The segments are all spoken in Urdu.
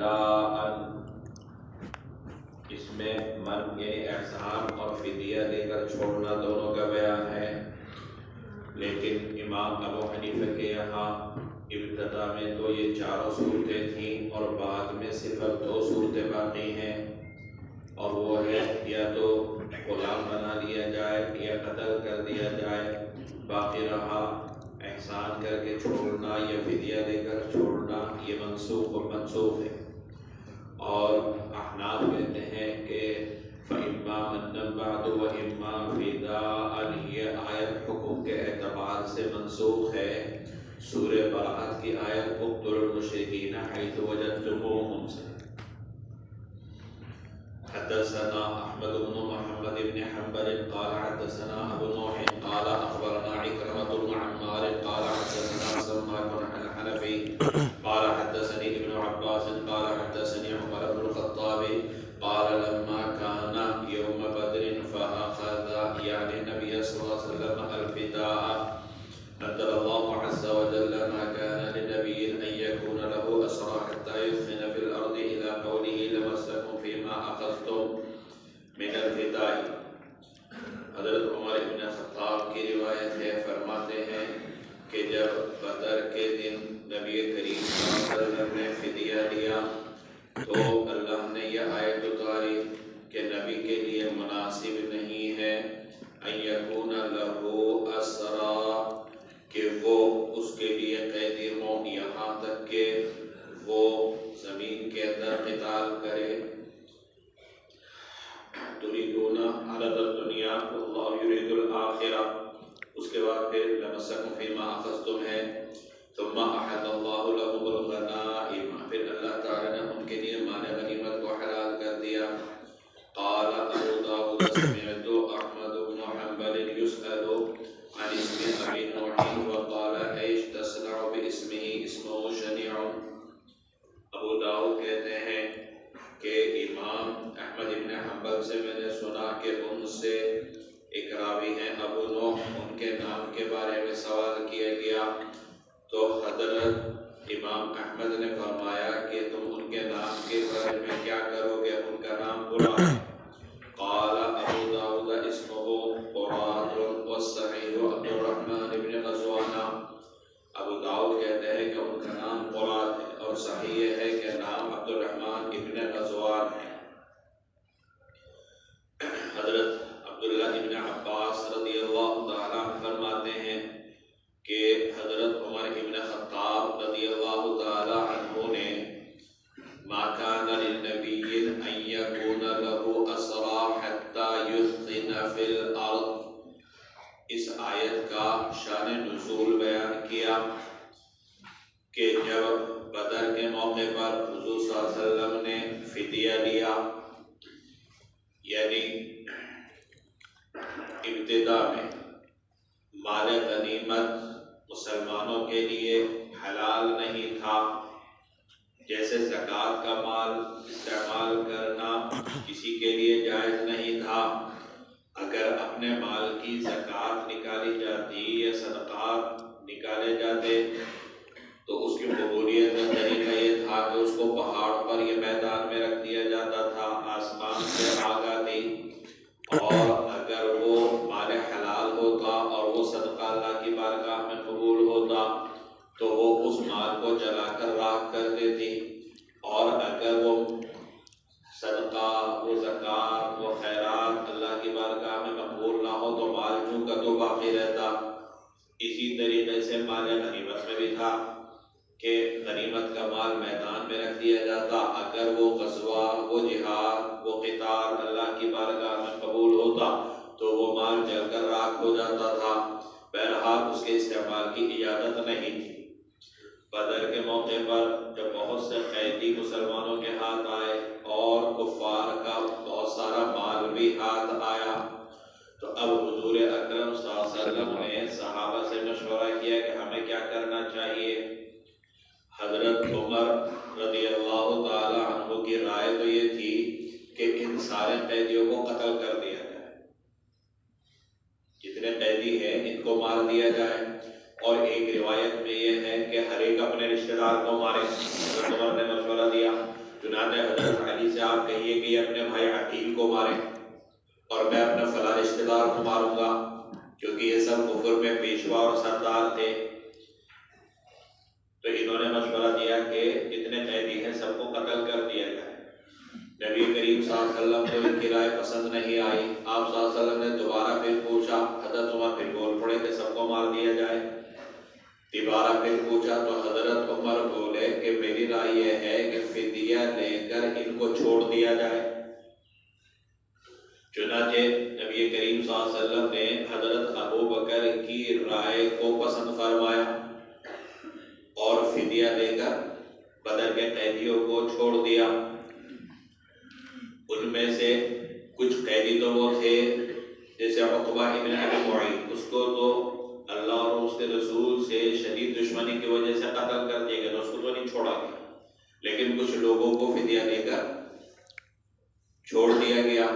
فداء، اس میں من یعنی احسان اور فدیہ دے کر چھوڑنا دونوں کا بیان ہے، لیکن امام ابو حنیفہ کے یہاں ابتدا میں تو یہ چاروں صورتیں تھیں اور بعد میں صرف 2 صورتیں باقی ہیں، اور وہ ہے یا تو غلام بنا لیا جائے یا قتل کر دیا جائے، باقی رہا احسان کر کے چھوڑنا یا فدیہ دے کر چھوڑنا، یہ منسوخ و منسوخ ہے۔ اور احناف کہتے ہیں کہ فَإِمَّا مَنًّا بَعْدُ وَإِمَّا فِدَاءً، یہ آیت حکم کے اعتبار سے منسوخ ہے سورہ براءت کی آیت اقتلوا المشرکین حیث وجدتموہم سے۔ حدثنا احمد بن محمد بن حنبل قال حدثنا ابو نوح قال اخبرنا عكرمة بن عمار قال حدثنا سماك الحنفي قال حدثني ابن عباس قال حدثني عمر بن الخطاب قال لما كان يوم بدر فأخذ يعني النبي صلى الله عليه وسلم الفداء، أنزل الله عز وجل ما كان لنبي أن يكون له أسرى حتى يثخن في الأرض إلى قوله لمسكم فيما أخذتم من الفداء۔ حضرت عمر بن خطاب کی روایت ہے، فرماتے ہیں کہ جب بدر کے دن نبی کریم صلی اللہ علیہ وسلم نے فدیہ دیا تو اللہ نے یہ آیت اتاری کہ نبی کے لیے مناسب نہیں ہے ان یکون لہ اسرا، کہ وہ اس کے لیے قیدی ہوں یہاں تک کہ وہ زمین کے اندر قتال کرے۔ تريدون عرض الدنیا واللہ یرید الآخرہ، اس کے بعد پھر لمسکم فیما اخذتم ہے، ثم احل اللہ لهم الغنائم، پھر اللہ تعالی نے ان کے لیے مال غنیمت کو حلال کر دیا۔ قال ابو داود سمعت احمد بن حنبل يسأل عن اسم ابي نوح وقال ايش تصنع باسمه اسمه شنيع۔ ابو داؤد کہتے ہیں کہ امام احمد بن حنبل سے میں نے سنا کہ ان سے ایک راوی ہیں ابو نوح، ان کے نام کے بارے میں سوال کیا گیا تو حضرت امام احمد نے فرمایا کہ تم ان کے نام کے بارے میں کیا کرو گے، ان کا نام برا ہے۔ قال ابو داود اسمه قرات والصحيح عبد الرحمن بن غزوان۔ ابو داؤد کہتے ہیں کہ ان کا نام قرات ہے اور صحیح یہ ہے کہ نام عبد الرحمن ابن غزوان ہے۔ حضرت عبداللہ ابن عباس رضی اللہ تعالیٰ عنہ فرماتے ہیں کہ حضرت عمر ابن خطاب رضی اللہ تعالیٰ عنہ نے ما كان للنبي ان يكون له اسرى حتى يثخن في الارض، اس آیت کا شان نزول بیان کیا کہ جب بدر کے موقع پر حضور صلی اللہ علیہ وسلم نے فدیہ لیا، یعنی ابتدا میں مال غنیمت مسلمانوں کے لیے حلال نہیں تھا، جیسے زکوٰۃ کا مال استعمال کرنا کسی کے لیے جائز نہیں تھا۔ اگر اپنے مال کی زکوٰۃ نکالی جاتی یا صدقات نکالے جاتے تو اس کی قبولیت کا طریقہ یہ تھا کہ اس کو پہاڑ پر یا میدان میں رکھ دیا جاتا تھا، آسمان سے آگ آتی، اور اگر وہ مال حلال ہوتا اور وہ صدقہ اللہ کی بارگاہ میں قبول ہوتا تو وہ اس مال کو جلا کر راکھ کر دیتی، اور اگر وہ صدقہ، وہ زکوٰۃ، وہ خیرات اللہ کی بارگاہ میں مقبول نہ ہو تو مال جو کا تو باقی رہتا۔ اسی طریقے سے مال غنیمت میں بھی تھا کہ غنیمت کا مال میدان میں رکھ دیا جاتا، اگر وہ غزوہ، وہ جہاد، وہ قتال اللہ کی بارگاہ میں قبول ہوتا تو وہ مال جل کر راکھ ہو جاتا تھا۔ بہرحال اس کے استعمال کی اجازت نہیں تھی۔ بدر کے موقع پر جب بہت سے قیدی مسلمانوں کے ہاتھ آئے اور کفار کا بہت سارا مال بھی ہاتھ آیا تو اب حضور اکرم صلی اللہ علیہ وسلم نے صحابہ سے مشورہ کیا کہ ہمیں کیا کرنا چاہیے۔ حضرت عمر رضی اللہ تعالی عنہ کی رائے تو یہ تھی کہ ان سارے قیدیوں کو قتل کر دیا جائے، جتنے قیدی ہیں ان کو مار دیا جائے، اور ایک روایت میں یہ ہے کہ ہر ایک اپنے رشتہ دار کو مارے۔ حضرت عمر نے مشورہ دیا، یہ اپنے بھائی عقیل کو ماریں اور میں اپنے فلاں رشتہ دار کو ماروں گا، کیونکہ یہ سب کفر میں پیشوا اور سردار تھے۔ تو انہوں نے مشورہ دیا کہ جتنے قیدی ہیں سب کو قتل کر دیا جائے۔ نبی کریم صلی اللہ علیہ وسلم کو ان کی رائے پسند نہیں آئی۔ آپ صلی اللہ علیہ وسلم نے دوبارہ پھر پوچھا، حضرت عمر پھر بول پڑے کہ سب کو مار دیا جائے۔ دوبارہ پھر پوچھا تو حضرت عمر بولے کہ میری رائے یہ ہے کہ فدیہ لے کر ان کو چھوڑ دیا جائے۔ چنانچہ نبی کریم صلی اللہ علیہ وسلم نے حضرت ابو بکر کی رائے کو پسند فرمایا اور فدیہ لے کر بدر کے قیدیوں کو چھوڑ دیا۔ ان میں سے کچھ قیدی تو وہ تھے جیسے عقبہ ابن ابی معیط، اس کو تو اللہ اور اس کے رسول سے شدید دشمنی کی وجہ سے قتل کر دیا گیا، اس کو تو نہیں چھوڑا گیا، لیکن کچھ لوگوں کو فدیہ دے کر چھوڑ دیا گیا۔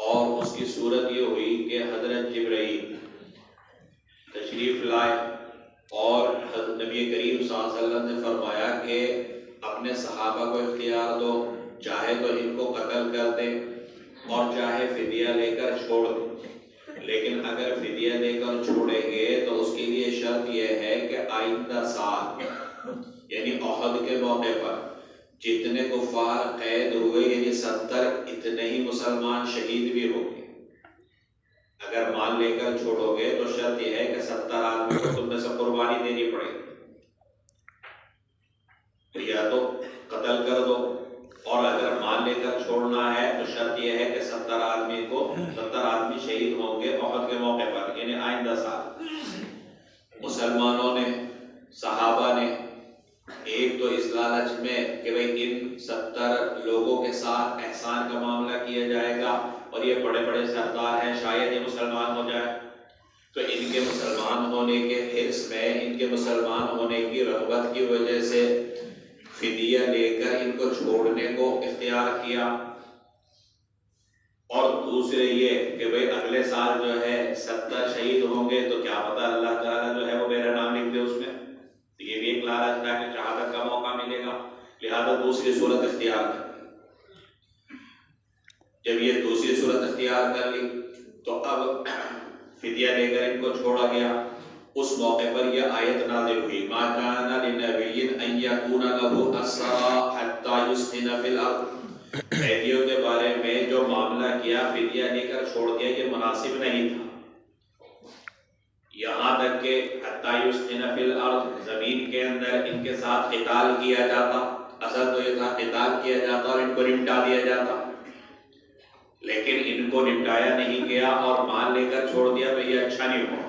اور اس کی صورت یہ ہوئی کہ حضرت جبرائیل تشریف لائے اور نبی کریم صلی اللہ علیہ وسلم نے فرمایا کہ اپنے صحابہ کو اختیار دو، چاہے تو ان کو قتل کر دیں اور چاہے فدیہ لے کر چھوڑ دیں، لیکن اگر فدیہ لے کر چھوڑیں گے تو اس کے لیے شرط یہ ہے کہ آئندہ سال یعنی احد کے موقع پر جتنے کفار قید ہوئے یعنی 70 اتنے ہی مسلمان شہید بھی ہو گئے۔ اگر مال لے کر چھوڑو گے تو شرط یہ ہے کہ 70 آدمی کو تم میں سے قربانی دینی پڑے گی، تو یا تو قتل کر دو، اور اگر مال لے کر چھوڑنا ہے تو شرط یہ ہے کہ 70 آدمی شہید ہوں گے احد کے موقع پر یعنی آئندہ سال۔ مسلمانوں نے، صحابہ نے ایک تو اس لالچ میں کہ بھئی ان 70 لوگوں کے ساتھ احسان کا معاملہ کیا جائے گا اور یہ بڑے بڑے سردار ہیں، شاید یہ مسلمان ہو جائے، تو ان کے مسلمان ہونے کے حرص میں، ان کے مسلمان ہونے کی رغبت کی وجہ سے فدیہ لے کر ان کو چھوڑنے کو اختیار کیا۔ اور دوسرے یہ کہ بھئی اگلے سال جو ہے 70 شہید ہوں گے تو کیا پتہ اللہ تعالیٰ جو ہے وہ میرا نام لکھ دے اس میں، تو یہ بھی ایک لالچ تھا کہ شہادت کا موقع ملے گا، لہذا دوسری صورت اختیار کی۔ جب یہ دوسری صورت اختیار کر لی تو اب فدیہ لے کر ان کو چھوڑا گیا۔ اس موقع پر یہ آیت نازل ہوئی، ما کان لنبی ان یکون له اسرى حتى یسخن فی الارض۔ قیدیوں کے بارے میں جو معاملہ کیا فدیہ لے کر چھوڑ دیا، یہ مناسب نہیں تھا، یہاں تک کہ حتى یسخن فی الارض، زمین کے اندر ان کے ساتھ قتال کیا جاتا۔ اصل تو یہ تھا قتال کیا جاتا اور ان کو نمٹا دیا جاتا، لیکن ان کو نمٹایا نہیں گیا اور مال لے کر چھوڑ دیا تو یہ اچھا نہیں ہوا۔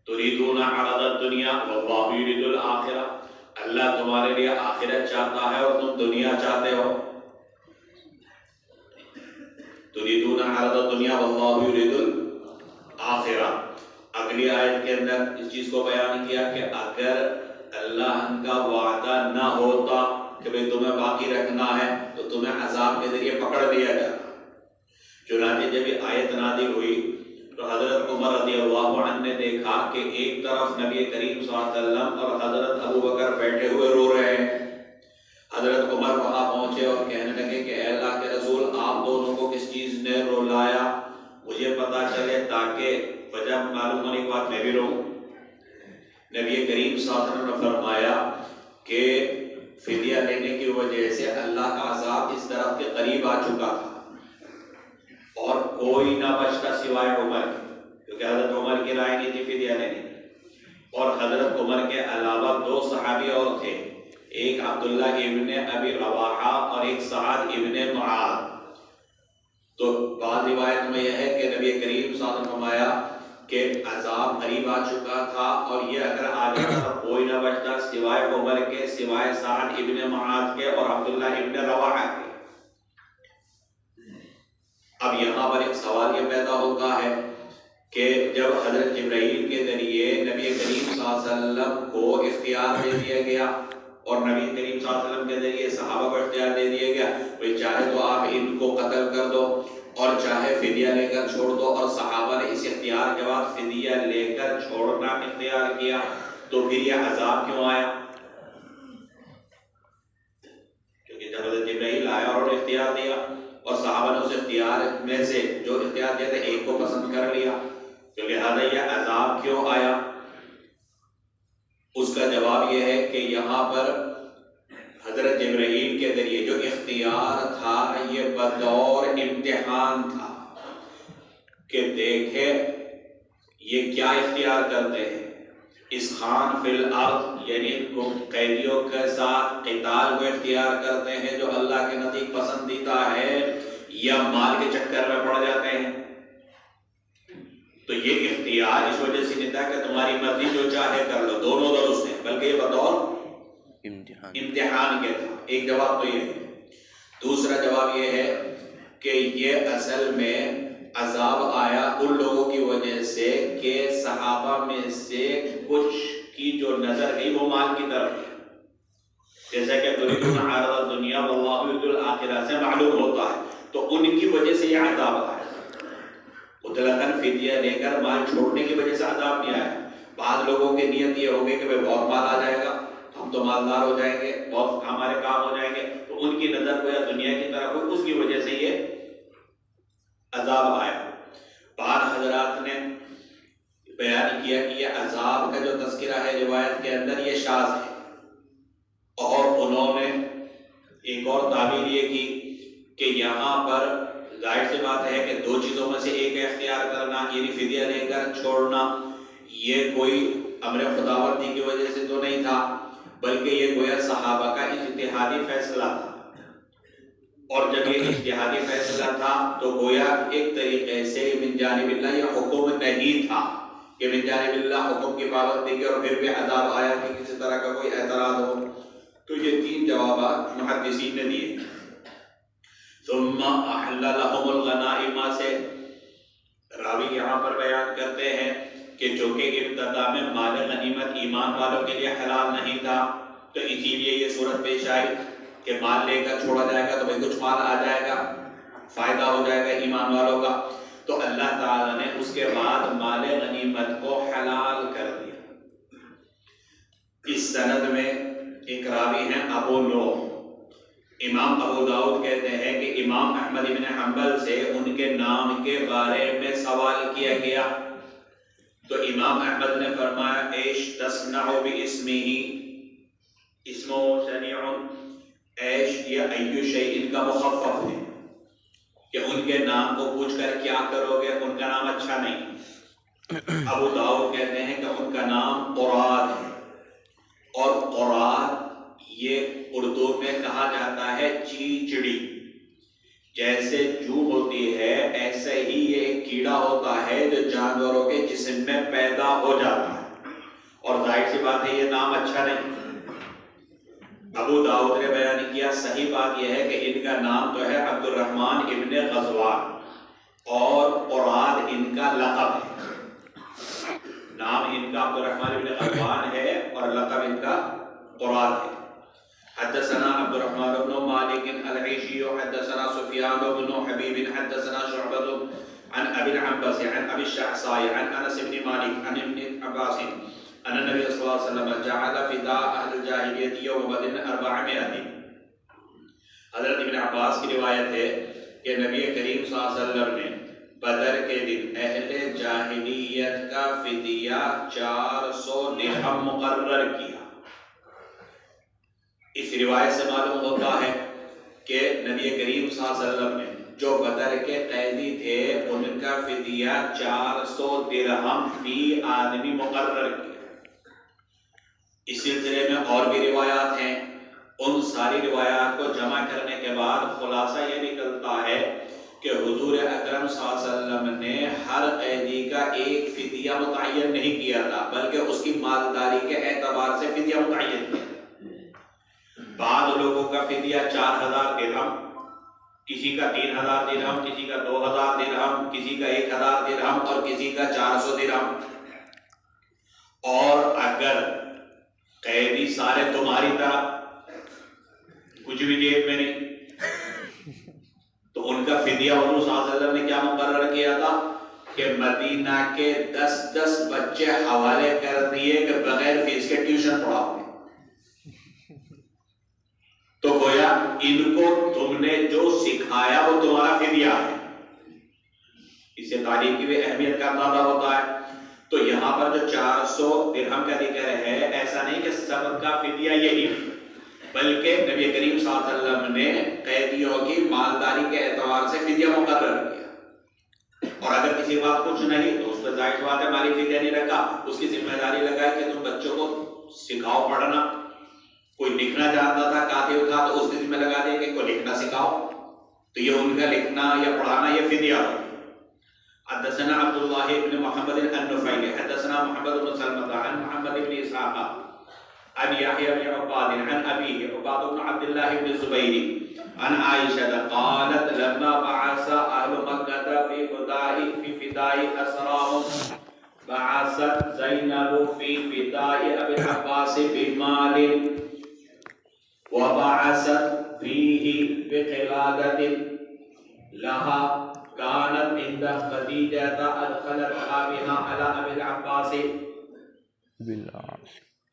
تریدون عرض الدنیا واللہ یرید الآخرہ، اللہ تمہارے لیے آخرت چاہتا ہے اور تم دنیا چاہتے ہو۔ تریدون عرض الدنیا واللہ یرید الآخرہ۔ اگلی آیت کے اندر اس چیز کو بیان کیا کہ اگر اللہ کا وعدہ نہ ہوتا کہ بھئی تمہیں باقی رکھنا ہے تو تمہیں عذاب کے ذریعے پکڑ لیا جاتا۔ چنانچہ جب یہ آیت نازل ہوئی تو حضرت عمر رضی اللہ عنہ نے دیکھا کہ ایک طرف نبی کریم صلی اللہ علیہ وسلم اور حضرت ابو بکر بیٹھے ہوئے رو رہے ہیں۔ حضرت عمر وہاں پہنچے اور کہنے لگے کہ اے اللہ کے رسول، آپ دونوں کو کس چیز نے رولایا، مجھے پتا چلے تاکہ وجہ معلوم ہونے کے بعد میں بھی رہوں۔ نبی کریم صلی اللہ علیہ وسلم نے فرمایا کہ فدیہ لینے کی وجہ سے اللہ کا عذاب اس طرف کے قریب آ چکا تھا اور کوئی نہ بچتا سوائے عمر، کیونکہ حضرت عمر کی رائے نہیں تھی فدیہ لینے کی، اور حضرت عمر کے علاوہ 2 صحابی اور تھے، ایک عبداللہ ابن ابی رواحہ اور ایک سعد ابن معاذ۔ تو بعض روایت میں یہ ہے کہ نبی کریم صلی اللہ علیہ وسلم نے فرمایا کہ عذاب قریب آ چکا تھا اور یہ اگر آ جاتا تو کوئی نہ بچتا سوائے عمر کے، سوائے سعد ابن معاذ کے اور عبداللہ ابن رواحہ کے۔ اب یہاں پر ایک سوال یہ پیدا ہوتا ہے کہ جب حضرت جبرائیل کے ذریعے نبی کریم صلی اللہ علیہ وسلم کو اختیار دے دیا گیا اور نبی کریم صلی اللہ علیہ وسلم کے ذریعے صحابہ کو اختیار دے دیا گیا، بھئی چاہے تو آپ ان کو قتل کر دو اور چاہے فدیہ لے کر چھوڑ دو، اور صحابہ نے اس اختیار کے بعد فدیہ لے کر چھوڑنا اختیار کیا، تو پھر یہ عذاب کیوں آیا؟ کیونکہ جب حضرت جبرائیل آیا اور اختیار دیا اور صحابہ نے اس اختیار میں سے جو اختیار دیا تھا ایک کو پسند کر لیا، تو لہذا یہ عذاب کیوں آیا؟ اس کا جواب یہ ہے کہ یہاں پر حضرت جبرائیل کے ذریعے جو اختیار تھا یہ بطور امتحان تھا کہ دیکھے یہ کیا اختیار کرتے ہیں، اس خان فی الارض یعنی قیدیوں کے ساتھ قتال کو اختیار کرتے ہیں جو اللہ کے نزدیک پسندیدہ ہے، یا مال کے چکر میں پڑ جاتے ہیں۔ تو یہ اختیار اس وجہ سے نہیں تھا کہ تمہاری مرضی جو چاہے کر لو، دونوں درست ہیں، بلکہ یہ بطور امتحان کے تھا۔ ایک جواب تو یہ ہے۔ دوسرا جواب یہ ہے کہ یہ اصل میں عذاب آیا ان لوگوں کی وجہ سے کہ صحابہ میں سے کچھ کی جو نظر گئی وہ مال کی طرف ہے، جیسا کہ تريدون عرض الدنيا والله يريد الآخرة سے معلوم ہوتا ہے، تو ان کی وجہ سے یہ عذاب آیا۔ مطلقاً فدیہ لے کر مال چھوڑنے کی وجہ سے عذاب نہیں آیا۔ بعض لوگوں کی نیت یہ ہوگی کہ بہت مال آ جائے گا، ہم تو مالدار ہو جائیں گے، بہت ہمارے کام ہو جائیں گے، تو ان کی نظر کو یا دنیا کی طرف ہو، اس کی وجہ سے یہ عذاب آیا۔ بعض حضرات نے بیان کیا کہ یہ عذاب کا جو تذکرہ ہے روایت کے اندر یہ شاذ ہے، اور انہوں نے ایک اور تعبیر یہ کی کہ یہاں پر ظاہر سی بات ہے کہ دو چیزوں میں سے ایک اختیار کرنا یعنی فدیہ لے کر چھوڑنا، یہ کوئی امر خداوندی کی وجہ سے تو نہیں تھا، بلکہ یہ گویا صحابہ کا اجتہادی فیصلہ تھا، اور جب یہ اجتہادی فیصلہ تھا تو گویا ایک طریقے سے من جانب اللہ یہ حکم نہیں تھا کہ من جانب اللہ حکم کی پابندی کی اور پھر بھی عذاب آیا کہ کسی طرح کا کوئی اعتراض ہو۔ تو یہ تین جوابات محدثین نے دیے۔ ثم احل لهم الغنائم سے راوی یہاں پر بیان کرتے ہیں کہ جو کہ ابتدا میں مال غنیمت ایمان والوں کے لیے حلال نہیں تھا، تو اسی لیے یہ صورت پیش آئی کہ مال لے کر چھوڑا جائے گا تو بھئی کچھ مال آ جائے گا، فائدہ ہو جائے گا ایمان والوں کا، تو اللہ تعالیٰ نے اس کے بعد مال غنیمت کو حلال کر دیا۔ اس سند میں ایک راوی ہیں ابو نوح، امام ابو داؤد کہتے ہیں کہ امام احمد بن حنبل سے ان کے نام کے بارے میں سوال کیا گیا، تو امام احمد نے فرمایا ایش تصنع باسمہ، اسمو شنیع، ایش یا ایو شیء کا مخفف ہے کہ ان کے نام کو پوچھ کر کیا کرو گے، ان کا نام اچھا نہیں۔ ابو داؤد کہتے ہیں کہ ان کا نام قراد ہے، اور قراد یہ اردو میں کہا جاتا ہے چیچڑی، جیسے جو ہوتی ہے ایسے ہی یہ ایک کیڑا ہوتا ہے جو جانوروں کے جسم میں پیدا ہو جاتا ہے، اور ظاہر سی بات ہے یہ نام اچھا نہیں۔ ابو داؤد نے بیان کیا صحیح بات یہ ہے کہ ان کا نام تو ہے عبد الرحمن ابن غزوان، اور قراد ان کا لقب ہے، نام ان کا عبد الرحمن ابن غزوان ہے اور لقب ان کا قراد ہے۔ حدثنا عبد الرحمن بن مالك العيشي حدثنا سفيان بن حبيب حدثنا شعبة عن ابي العنبس عن ابي الشعصاء عن انس بن مالك عن ابن عباس ان النبي صلى الله عليه وسلم جعل فداء اهل الجاهليه يوم بدر 400۔ حضرت ابن عباس کی روایت ہے کہ نبی کریم صلی اللہ علیہ وسلم نے بدر کے دن اہل جاہلیت کا فدیہ 400 درہم مقرر کیا۔ اس روایت سے معلوم ہوتا ہے کہ نبی کریم صلی اللہ علیہ وسلم نے جو بدر کے قیدی تھے ان کا فدیہ 400 درہم فی آدمی مقرر کیا۔ اس سلسلے میں اور بھی روایات ہیں، ان ساری روایات کو جمع کرنے کے بعد خلاصہ یہ نکلتا ہے کہ حضور اکرم صلی اللہ علیہ وسلم نے ہر قیدی کا ایک فدیہ متعین نہیں کیا تھا، بلکہ اس کی مالداری کے اعتبار سے فدیہ متعین کیا۔ بعض لوگوں کا فدیہ 4000 درہم، کسی کا 3000 درہم، کسی کا 2000 درہم، کسی کا 1000 درہم اور کسی کا 400 درہم۔ اور اگر قیدی سارے تمہاری طرح کچھ بھی جیب میں نہیں، تو ان کا فدیہ حضور صلی اللہ علیہ وسلم نے کیا مقرر کیا تھا کہ مدینہ کے 10 بچے حوالے کر دیے کہ بغیر فیس کے ٹیوشن پڑھاؤ گے۔ تو گویا ان کو تم نے جو سکھایا وہ تمہارا فدیہ ہے. اس سے تعلیم کی بھی اہمیت کا اندازہ ہوتا ہے. تو یہاں پر جو 400 درہم کا ذکر ہے، ایسا نہیں کہ سب کا فدیہ یہی، بلکہ نبی کریم صلی اللہ علیہ وسلم نے قیدیوں کی مالداری کے اعتبار سے فدیہ مقرر کیا. اور اگر کسی بات کچھ نہیں تو اس پر ظاہر بات ہے مالی فدیہ نہیں رکھا، اس کی ذمہ داری لگائی کہ تم بچوں کو سکھاؤ پڑھنا. کوئی لکھنا جانتا تھا کاتب تھا تو اس کی ذمہ لگا دیا کہ کوئی لکھنا سکھاؤ، تو یہ ان کا لکھنا یا پڑھانا یہ فدیہ ہو. حدثنا عبد الله بن محمد النفيلي حدثنا محمد بن سلمة عن محمد بن إسحاق عن يحيى بن عباد عن أبيه عباد بن عبد الله بن الزبير عن عائشة قالت لما بعث أهل مكة في فداء أسراهم بعثت زينب في فداء أبي العباس بمال وبعثت فيه بقلادة لها كانت عند خديجة أدخلتها بها على أبي العباس.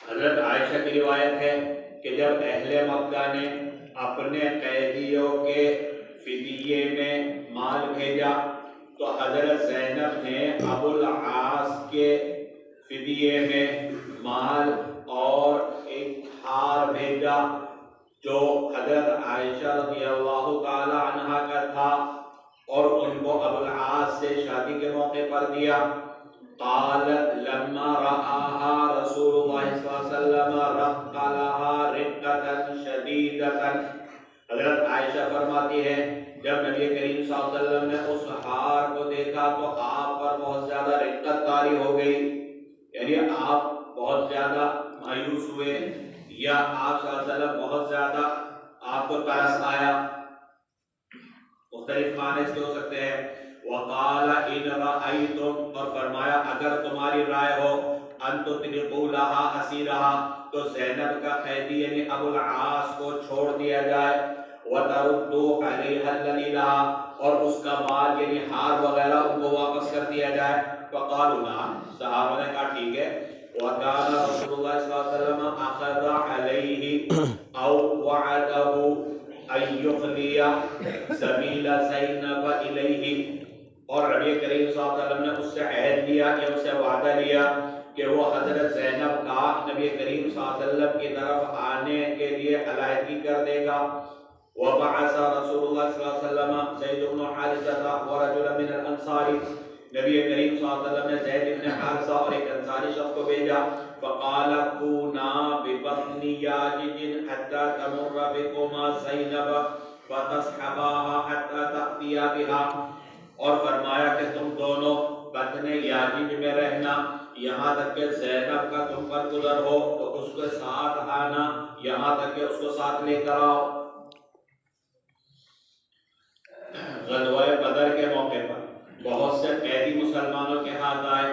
حضرت عائشہ کی روایت ہے کہ جب اہل مکہ نے اپنے قیدیوں کے فدیے میں مال بھیجا تو حضرت زینب نے ابو العاص کے فدیے میں مال اور ایک ہار بھیجا جو حضرت عائشہ رضی اللہ تعالی عنہا کا تھا، اور ان کو ابو العاص سے شادی کے موقع پر دیا. قالت لما رآها رسول اللہ صلی اللہ علیہ وسلم رق لها رقة شدیدة. حضرت عائشہ فرماتی ہے جب نبی کریم صلی اللہ علیہ وسلم نے اس ہار کو دیکھا تو آپ پر بہت زیادہ رقت طاری ہو گئی، یعنی آپ بہت زیادہ مایوس ہوئے یا آپ صلی اللہ علیہ وسلم بہت زیادہ آپ کو ترس آیا. مختلف معنی اس کے ہو سکتے ہیں. وقال ان رأيتم، اور فرمایا اگر تمہاری رائے ہو ان تطلقوا لها اسیرها تو زینب کا قیدی یعنی ابو العاص کو چھوڑ دیا جائے، وتردوا علیها الذی لها اور اس کا مال یعنی ہار وغیرہ ان کو واپس کر دیا جائے. فقالوا نعم، صحابہ نے کہا ٹھیک ہے. وكان رسول الله صلی اللہ علیہ وسلم اخذ علیہ او وعده ان يخلي سبيل زینب الیہ، اور نبی کریم صلی اللہ علیہ وسلم نے اس سے عہد لیا کہ اس سے وعدہ لیا کہ وہ حضرت زینب کا نبی کریم صلی اللہ علیہ وسلم کی طرف آنے کے لیے علیحدگی کر دے گا. وبعث رسول اللہ صلی اللہ علیہ وسلم زید بن حارثہ ورجلا من الانصار، نبی کریم صلی اللہ علیہ وسلم نے زید بن حارثہ اور ایک انصاری شخص کو بھیجا. فقال كونا ببطن یاجج حتى تمر بكما زینب فتصحباها حتى تأتیا بها، اور فرمایا کہ تم دونوں بطن یاجج میں رہنا یہاں تک کہ زینب کا تم پر گزر ہو تو اس کے ساتھ آنا یہاں تک کہ اس کو ساتھ لے کر آؤ. غزوہ بدر کے موقع پر بہت سے قیدی مسلمانوں کے ہاتھ آئے،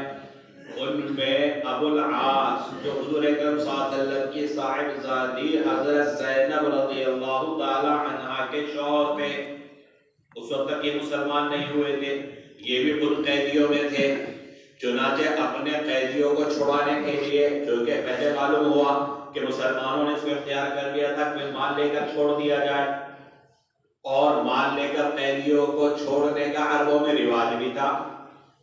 ان میں ابو العاص جو حضور اکرم صلی اللہ علیہ وسلم کی صاحبزادی حضرت زینب رضی اللہ تعالی عنہا کے شوہر تھے. اس وقت تک یہ مسلمان نہیں ہوئے تھے، یہ بھی ان قیدیوں میں تھے. چنانچہ اپنے قیدیوں کو چھڑانے کے لیے، جو کہ پہلے معلوم ہوا کہ مسلمانوں نے اس کو اختیار کر لیا تھا کہ مال لے کر چھوڑ دیا جائے، اور مال لے کر قیدیوں کو چھوڑنے کا عربوں میں رواج بھی تھا.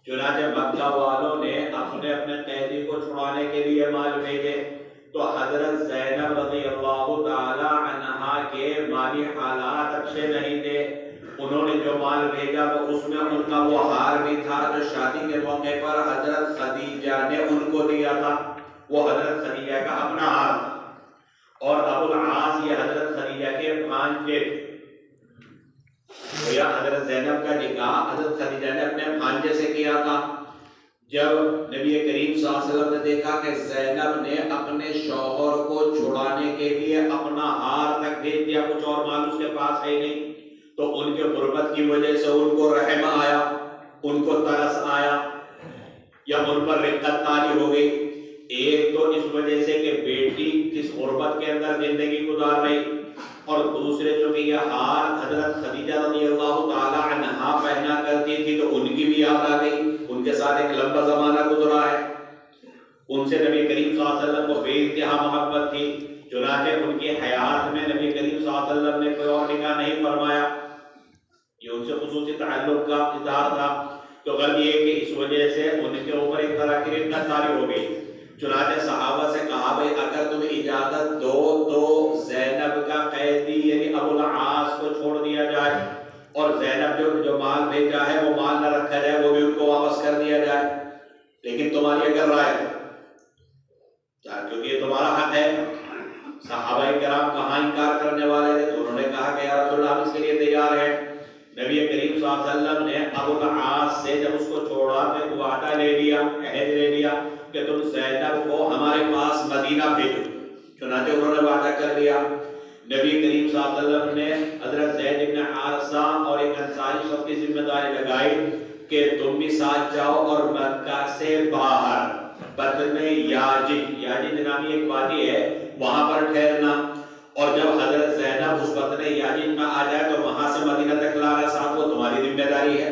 چنانچہ مکہ والوں نے اپنے قیدی کو چھڑانے کے لیے مال بھیجے تو حضرت زینب رضی اللہ تعالی عنہا کے مالی حالات اچھے نہیں تھے. انہوں نے جو مال بھیجا تو اس میں ان کا وہ ہار بھی تھا جو شادی کے موقع پر حضرت خدیجہ نے ان کو دیا تھا، وہ حضرت خدیجہ کا اپنا ہار تھا. اور ابو العاص یہ حضرت خدیجہ کے بھانجے تھے. حضرت زینب کا نکاح حضرت خدیجہ نے اپنے بھانجے سے کیا تھا. جب نبی کریم صلی اللہ علیہ وسلم نے دیکھا کہ زینب نے اپنے شوہر کو چھڑانے کے لیے اپنا ہار تک بھیج دیا، کچھ اور مال اس کے پاس ہے نہیں، تو ان کے غربت کی وجہ سے ان کو رحم آیا، ان کو ترس آیا یا ان پر رقت طاری ہو گئی. ایک تو اس وجہ سے کہ بیٹی کس غربت کے اندر زندگی گزار رہی، اور دوسرے جو کہ یہ ہار حضرت خدیجہ رضی اللہ تعالی عنہا پہنا کرتی تھی تو ان کی بھی یاد آ گئی، ان کے ساتھ ایک لمبا زمانہ گزرا ہے، ان سے نبی کریم صلی اللہ علیہ وسلم کو بے انتہا محبت تھی. چنانچہ ان کی حیات میں نبی کریم صلی اللہ علیہ وسلم نے کوئی اور نکاح نہیں فرمایا، یہ ان سے خصوصی تعلق کا اظہار تھا۔ تو غرض یہ کہ اس وجہ سے ان کے اوپر ایک طرح کی ردت طاری ہو گئی۔ چنانچہ صحابہ سے کہا بھائی اگر تمہیں اجازت دو تو زینب کا قیدی یعنی ابو العاص کو چھوڑ دیا جائے، اور زینب جو مال بھیجا ہے وہ مال نہ رکھا جائے، وہ بھی ان کو واپس کر دیا جائے، لیکن تمہاری اگر رائے ہے کیونکہ یہ تمہارا حق ہے۔ صحابہ کرام کہاں انکار کرنے والے تھے، تو انہوں نے کہا کہ یا رسول اللہ ہم اس کے لیے تیار ہیں۔ نبی کریم صلی اللہ علیہ وسلم نے ابو العاص سے جب اس کو چھوڑا تو ایک وعدہ لے لیا، عہد لے لیا کہ تم زینب کو ہمارے پاس مدینہ بھیجو۔ چنانچہ انہوں نے وعدہ کر لیا۔ نبی کریم صلی اللہ علیہ وسلم نے حضرت زید بن حارثہ اور ایک انصاری شخص کی ذمہ داری لگائی کہ تم بھی ساتھ جاؤ اور مکہ سے باہر بطن یاجج نامی ایک وادی ہے وہاں پر ٹھہرنا، اور جب حضرت زینب اس بطن یاجج میں آ جائے تو وہاں سے مدینہ تک لانا ساتھ، وہ تمہاری ذمہ داری ہے۔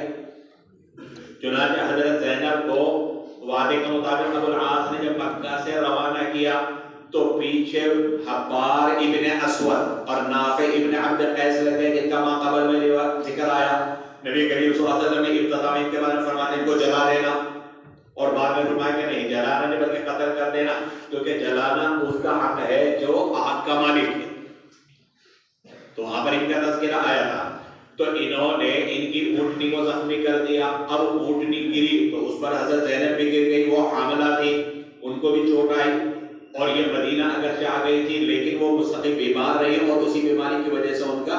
چنانچہ حضرت زینب کو وعدے کے مطابق ابو العاص نے جب مکہ سے روانہ کیا تو پیچھے حبار ابن اسود اور نافع ابن عبد قیس لگے جن کا ماں قبل میں ذکر آیا۔ نبی کریم صلی اللہ علیہ وسلم نے ابتدا میں ان کے بارے میں فرمایا ان کو جلا دینا، اور بعد میں فرمایا کہ نہیں جلانا نہیں بلکہ قتل کر دینا، کیونکہ جلانا اس کا حق ہے جو آگ کا مالک ہے۔ تو وہاں پر ان کا تذکرہ آیا تھا۔ تو انہوں نے ان کی اونٹنی کو زخمی کر دیا، اب اونٹنی گری تو اس پر حضرت زینب بھی گر گئی، وہ حاملہ تھی، ان کو بھی چوٹ آئی، اور یہ مدینہ اگرچہ آ گئی تھی لیکن وہ مستقل بیمار رہی اور اسی بیماری کی وجہ سے ان کا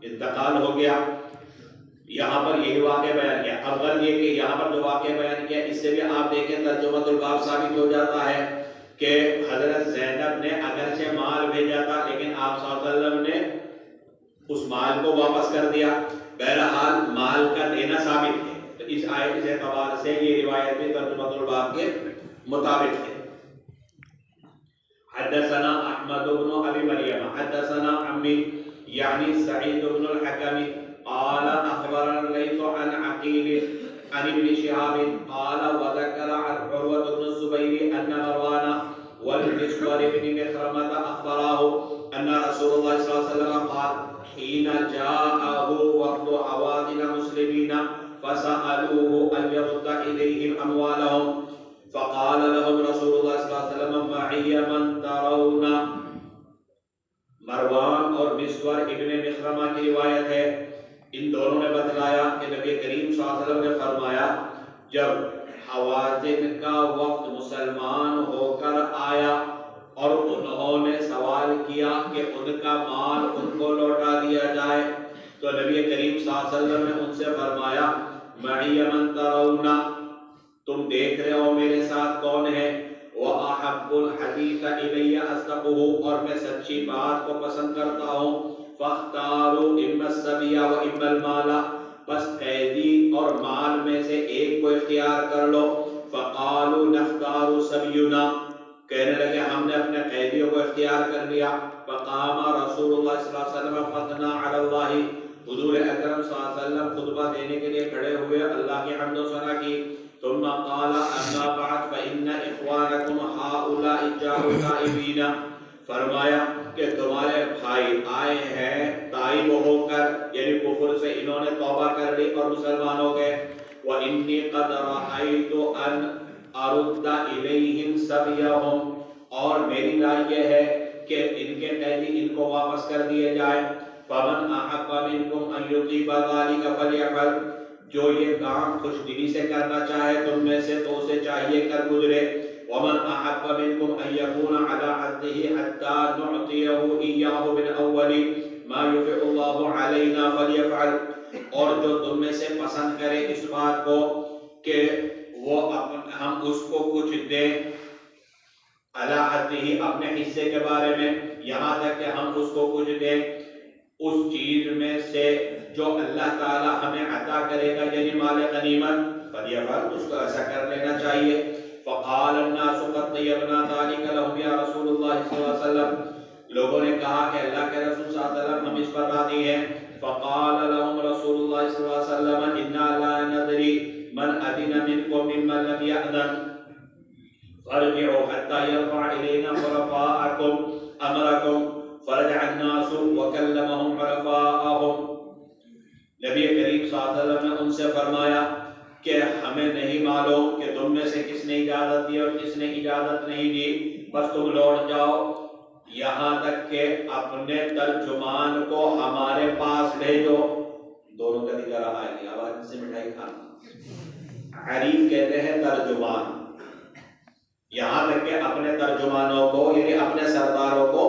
انتقال ہو گیا۔ یہاں پر یہی واقعہ بیان کیا۔ اب غرض یہ کہ یہاں پر جو واقعہ بیان کیا اس سے بھی آپ دیکھیں ترجمۃ الباب ثابت ہو جاتا ہے کہ حضرت زینب نے اگرچہ مال بھیجا تھا لیکن آپ صلی اللہ علیہ وسلم نے اس مال کو واپس کر دیا۔ بہرحال مال کا دینا ثابت ہے، تو اس آیت سے اعتبار سے یہ روایت بھی ترجمۃ الباب کے مطابق ہے۔ حدثنا احمد بن ابي مريم حدثنا عمي يعني سعيد بن الحكم قال اخبرنا الليث عن عقيل عن ابن شهاب قال وذكر عن عروة بن الزبير ان مروان والمسور بن مخرمة اخبراه ان رسول الله صلى الله عليه وسلم قال حين جاءه وفد عوادل مسلمين فسألوه ان يرد اليهم اموالهم فقال لهم رسول اللہ صلی اللہ علیہ وسلم معی من ترون۔ مروان اور مسور ابن مخرمہ کی روایت ہے، ان دونوں نے بتلایا کہ نبی کریم صلی اللہ علیہ وسلم نے فرمایا جب حوازن کا وفد مسلمان ہو کر آیا اور انہوں نے سوال کیا کہ ان کا مال ان کو لوٹا دیا جائے تو نبی کریم صلی اللہ علیہ وسلم نے ان سے فرمایا معی من ترون، تم دیکھ رہے ہو میرے ساتھ کون ہے، وَأَحَبُّ الْحَدِيثَ إِلَيَّ أَصْدَقُهُ، اور میں سچی بات کو پسند کرتا ہوں، فَاخْتَارُوا إِمَّا السَّبِيَّ وَإِمَّا الْمَالَ، بس قیدی اور مال میں سے ایک کو اختیار کر لو۔ فَقَالُوا نَخْتَارُ سَبِيُّنَا، کہنے لگے ہم نے اپنے قیدیوں کو اختیار کر لیا۔ فَقَامَ رسول اللہ صلی اللہ علیہ وسلم فَثْنَى عَلَى اللَّهِ، حضور اکرم صلی اللہ علیہ وسلم خطبہ دینے کے لیے کھڑے ہوئے، اللہ کی حمد و ثنا کی۔ ثم قال اما بعد فإن إخوانكم هؤلاء جاءوا تائبين، فرمایا کہ تمہارے بھائی آئے ہیں تائب ہو کر، یعنی کفر سے انہوں نے توبہ کر لی اور مسلمان ہو گئے۔ وإني قد رأيت أن أرد إليهم سبيهم، اور میری رائے یہ ہے کہ ان کے قیدی ان کو واپس کر دیے جائے۔ فمن أحب منكم أن يطيب ذلك فليفعل، جو یہ کام خوش دلی سے کرنا چاہے تم میں سے تو اسے چاہیے کر گزرے۔ ومن احب منکم ان یکون علی عہدہ حتی نعطیہ ایاہ من اول ما یفع اللہ علینا فلیفعل، اور جو تم میں سے پسند کرے اس بات کو کہ وہ ہم اس کو کچھ دیں علی عہدہ اپنے حصے کے بارے میں، یہاں تک کہ ہم اس کو کچھ دیں اس چیز میں سے جو اللہ تعالی ہمیں عطا کرے گا، یعنی مال غنیمت، فلیفعل، اس کو ایسا کر لینا چاہیے۔ فقال الناس قد طیبنا ذلک لهم یا رسول اللہ صلی اللہ علیہ وسلم، لوگوں نے کہا کہ اللہ کے رسول صلی اللہ علیہ وسلم ہم اس پر راضی ہیں۔ فقال لهم رسول اللہ صلی اللہ علیہ وسلم انا لا ندری من اذن منکم ممن لم یأذن فارجعوا حتى يرفع الینا خلفاءکم، امرکم فرجع الناس وکلمہم عرفاءہم. نبی کریم صلی اللہ علیہ وسلم نے ان سے فرمایا کہ ہمیں نہیں معلوم کہ تم میں سے کس نے اجازت دی اور کس نے اجازت نہیں دی، بس تم لوٹ جاؤ، یہاں تک کہ اپنے ترجمان کو ہمارے پاس بھیجو. دونوں کا دیگر رہا ہے، اب آج سے مٹھائی کھانا. حریف کہتے ہیں ترجمان. یہاں تک کہ اپنے ترجمانوں کو یعنی اپنے سرداروں کو،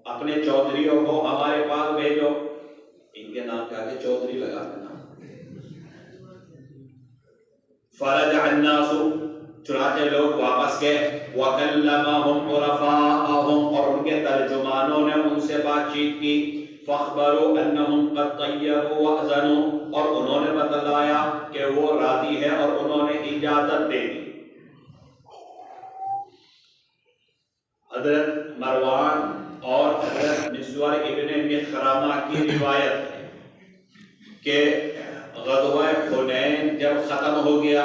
اپنے چودھریوں کو ہمارے پاس بھیجو. ان کے نام کیا کہ چودھری لگا دینا. فرجع الناس، چنانچہ لوگ واپس گئے، وَكَلَّمَهُمْ عُرَفَاءَهُمْ، اور ان کے ترجمانوں نے ان سے بات چیت کی. فَأَخْبَرُوا أَنَّهُمْ قَدْ طَيَّبُوا وَأَذَنُوا، اور انہوں نے بتلایا کہ وہ راضی ہے اور انہوں نے اجازت دے دی. حضرت مروان اور حضرت مسور ابن مخرمہ کی روایت ہے کہ غزوہ حنین جب ختم ہو گیا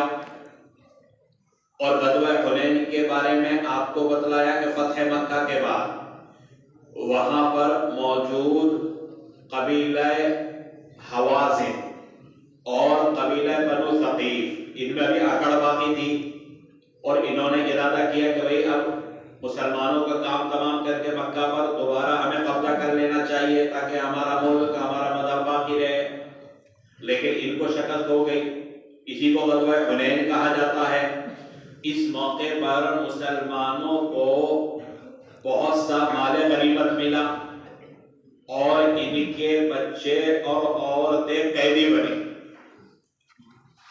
اور غزوہ حنین کے بارے میں آپ کو بتلایا کہ فتح مکہ کے بعد وہاں پر موجود قبیلہ حوازن اور قبیلہ بنو ثقیف، ان میں بھی اکڑ باقی تھی، اور انہوں نے ارادہ کیا کہ بھئی اب مسلمانوں کا کام تمام کر کے مکہ پر دوبارہ ہمیں قبضہ کر لینا چاہیے تاکہ ہمارا ملک، ہمارا مذہب باقی رہے. لیکن ان کو شکست ہو گئی. اسی کو غزوہ حنین کہا جاتا ہے. اس موقع پر مسلمانوں کو بہت سا مال غنیمت ملا اور ان کے بچے اور عورتیں قیدی بنی.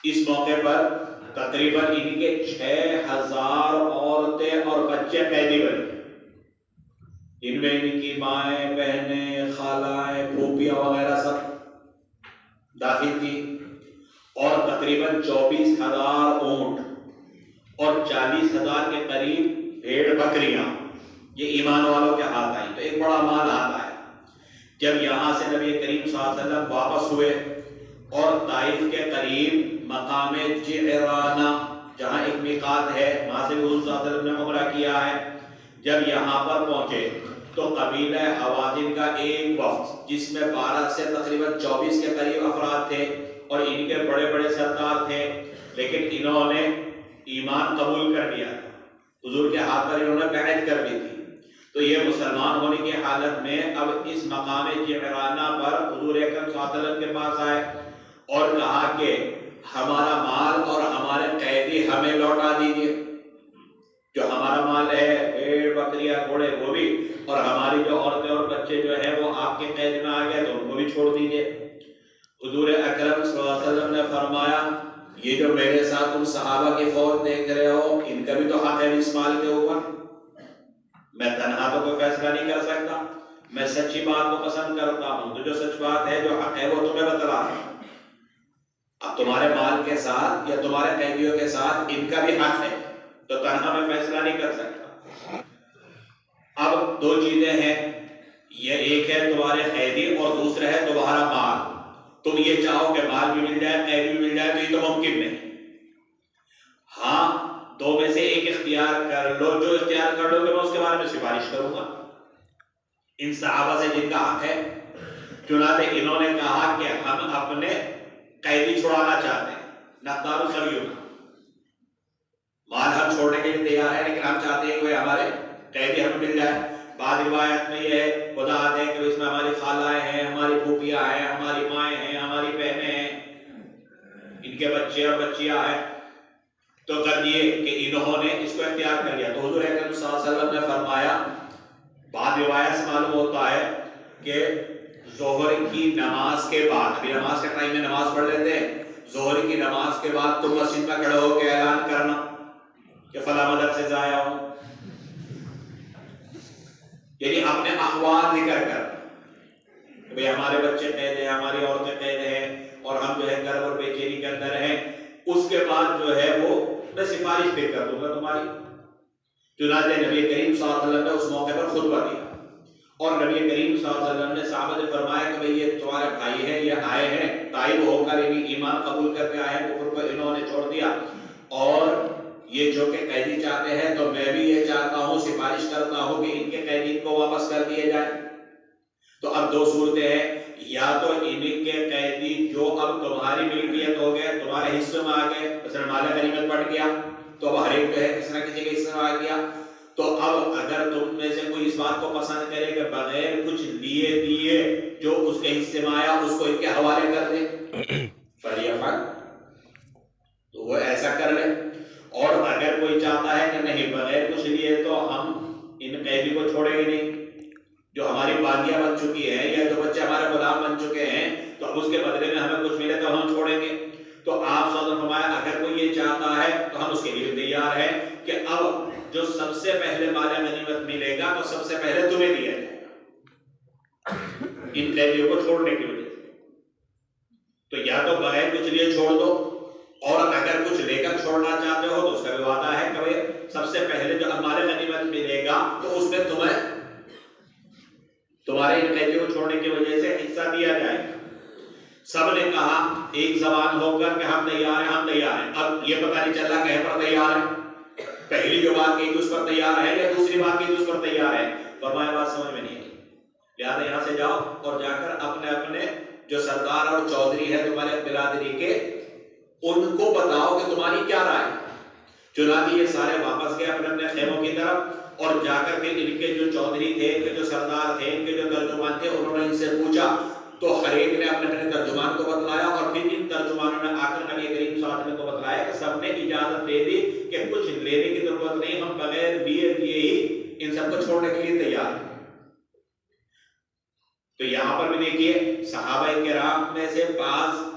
اس موقع پر تقریباً ان کے 6000 عورتیں اور بچے قیدی بنے. ان میں ان کی مائیں، بہنیں، خالائیں، پھوپھیاں وغیرہ سب داخل تھی، اور تقریباً 24,000 اونٹ اور 40,000 کے قریب بھیڑ بکریاں یہ ایمان والوں کے ہاتھ آئی. تو ایک بڑا مال آتا ہے. جب یہاں سے نبی کریم صلی اللہ علیہ وسلم واپس ہوئے اور طائف کے قریب مقام جعرانہ جہاں ایک میقات ہے وہاں سے حضور صلی اللہ علیہ وسلم نے عمرہ کیا ہے، جب یہاں پر پہنچے تو قبیلہ حوازن کا ایک وفد جس میں 12 سے تقریباً 24 کے قریب افراد تھے اور ان کے بڑے بڑے سردار تھے، لیکن انہوں نے ایمان قبول کر لیا تھا، حضور کے ہاتھ پر انہوں نے بیعت کر دی تھی. تو یہ مسلمان ہونے کی حالت میں اب اس مقام جعرانہ پر حضور اکرم صلی اللہ علیہ وسلم کے پاس آئے اور کہا کہ ہمارا مال اور ہمارے قیدی ہمیں لوٹا دیجیے. جو ہمارا مال ہے، بھیڑ بکریاں گھوڑے وہ بھی، اور ہماری جو عورتیں اور بچے جو ہیں وہ آپ کے قید میں آ گئے تو ان کو بھی چھوڑ دیجیے. حضور اکرم صلی اللہ علیہ وسلم نے فرمایا یہ جو میرے ساتھ تم صحابہ کی فوج دیکھ رہے ہو ان کا بھی تو حق ہے اس مال کے اوپر. میں تنہا تو کوئی فیصلہ نہیں کر سکتا، میں سچی بات کو پسند کرتا ہوں، تو جو سچ بات ہے جو حق ہے وہ تمہیں بتلا رہا ہوں. اب تمہارے مال کے ساتھ یا تمہارے قیدیوں کے ساتھ ان کا بھی حق ہے، تو تنہا میں فیصلہ نہیں کر سکتا. اب دو چیزیں ہیں، یہ ایک ہے تمہارے قیدی اور دوسرا ہے تمہارا مال. تم یہ چاہو کہ مال بھی مل جائے قید بھی مل جائے تو یہ تو ممکن نہیں. ہاں دو میں سے ایک اختیار کر لو، جو اختیار کر لو گے میں اس کے بارے میں سفارش کروں گا ان صحابہ سے جن کا حق ہے. چنانچہ انہوں نے کہا کہ ہم اپنے قیدی چھڑانا چاہتے ہیں، نقدار سبیوں کا مال ہم چھوڑنے کے لیے تیار ہے، لیکن ہم چاہتے ہیں کہ ہمارے قیدی ہمیں مل جائے. بعض روایت میں یہ ہے خدا آتے ہیں کہ اس میں ہماری خالائیں ہیں، ہماری پھوپھیاں ہیں، ہماری مائیں ہیں، ہماری بہنیں ہیں، ان کے بچے اور بچیاں ہیں. تو کر دیے کہ انہوں نے اس کو اختیار کر لیا. تو حضور اکرم صلی اللہ علیہ وسلم نے فرمایا، بعد روایت سے معلوم ہوتا ہے کہ ظہر کی نماز کے بعد، ابھی نماز کے ٹائم میں نماز پڑھ لیتے ہیں، ظہر کی نماز کے بعد تم مسجد میں کھڑے ہو کے اعلان کرنا کہ فلاں مذہب سے ضائع ہوں، یعنی اپنے احوال ذکر کر کہ بھئی ہمارے بچے قید ہیں، ہماری عورتیں قید ہیں اور ہم جو ہے گھر اور بے چینی کے اندر ہیں. اس کے بعد جو ہے وہ میں سفارش بھی کر دوں گا تمہاری. چنانچہ نبی کریم صلی اللہ علیہ وسلم نے اس موقع پر خطبہ دیا اور نبی کریم صلی اللہ علیہ وسلم نے صحابہ سے فرمایا کہ بھئی یہ تمہارے بھائی ہیں، یہ آئے ہیں طائب ہو کر، یعنی ایمان قبول کر کے آئے ہیں، کفر کو انہوں نے چھوڑ دیا اور یہ جو کہ قیدی چاہتے ہیں تو میں بھی یہ چاہتا ہوں، سفارش کرتا ہوں کہ ان کے قیدین کو واپس کر دیے جائیں۔ تو اب دو صورتیں ہیں، یا تو ان کے قیدی جو اب تمہاری ملکیت ہو گئے، تمہارے حصے میں آ گئے، مثلا مال غنیمت بٹ گیا تو اب ہر ایک جو ہے کسی نہ کسی کے حصے میں آ گیا، تو اب اگر تم میں سے کوئی اس بات کو پسند کرے کہ بغیر کچھ لیے دیے جو اس کے حصے میں آیا اس کو ان کے حوالے کر دے، فلیفعل، تو وہ ایسا کر لے۔ اور اگر کوئی چاہتا ہے کہ نہیں بغیر کچھ لیے تو ہم ان قیدی کو چھوڑیں گے نہیں، جو ہماری باغیاں بن چکی ہیں یا جو بچے ہمارے غلام بن چکے ہیں تو اب اس کے بدلے میں ہمیں کچھ ملے تو ہم چھوڑیں گے۔ تو آپ صلی اللہ علیہ وسلم فرمایا اگر کوئی یہ چاہتا ہے تو ہم اس کے لیے تیار ہیں کہ اب جو سب سے پہلے مال غنیمت ملے گا تو سب سے پہلے تمہیں دیا جائے گا ان قیدیوں کو چھوڑنے کی وجہ سے۔ تو یا تو بغیر کچھ لیے چھوڑ دو، اور اگر کچھ لے کر چھوڑنا چاہتے ہو تو اس کا بھی وعدہ ہے کہ سب سے پہلے جو مال غنیمت ملے گا تو اس میں تمہیں تمہارے ان قیدیوں کو چھوڑنے کی وجہ سے حصہ دیا جائے گا۔ سب نے کہا ایک زبان ہو کر کہ ہم تیار ہیں، ہم تیار ہیں۔ اب یہ پتہ نہیں چلا کہیں پر تیار ہے، پہلی جو بات کی اس پر تیار ہے یا دوسری بات کی اس پر تیار ہے۔ فرمایا بات سمجھ میں نہیں آئی، لہٰذا یہاں سے جاؤ اور جا کر اپنے اپنے جو سردار اور چودھری ہے تمہارے برادری کے، ان کو بتاؤ کہ تمہاری کیا رائے۔ چنانچہ یہ سارے واپس گئے اپنے اپنے خیموں کی طرف، اور جا کر کے ان کے جو چودھری تھے، ان کے جو سردار تھے، ان کے جو ترجمان تھے، انہوں نے ان سے پوچھا تو ہر ایک نے اپنے اپنے ترجمان کو بتلایا، اور پھر ان ترجمانوں نے آ کر نبی کریم صلی اللہ علیہ وسلم کو بتلایا کہ سب نے اجازت دے دی کہ کچھ لینے کی ضرورت نہیں، ہم بغیر دیے ہی ان سب کو چھوڑنے کے لیے تیار ہیں۔ تو یہاں پر بھی دیکھیے صحابہ کرام میں سے بعض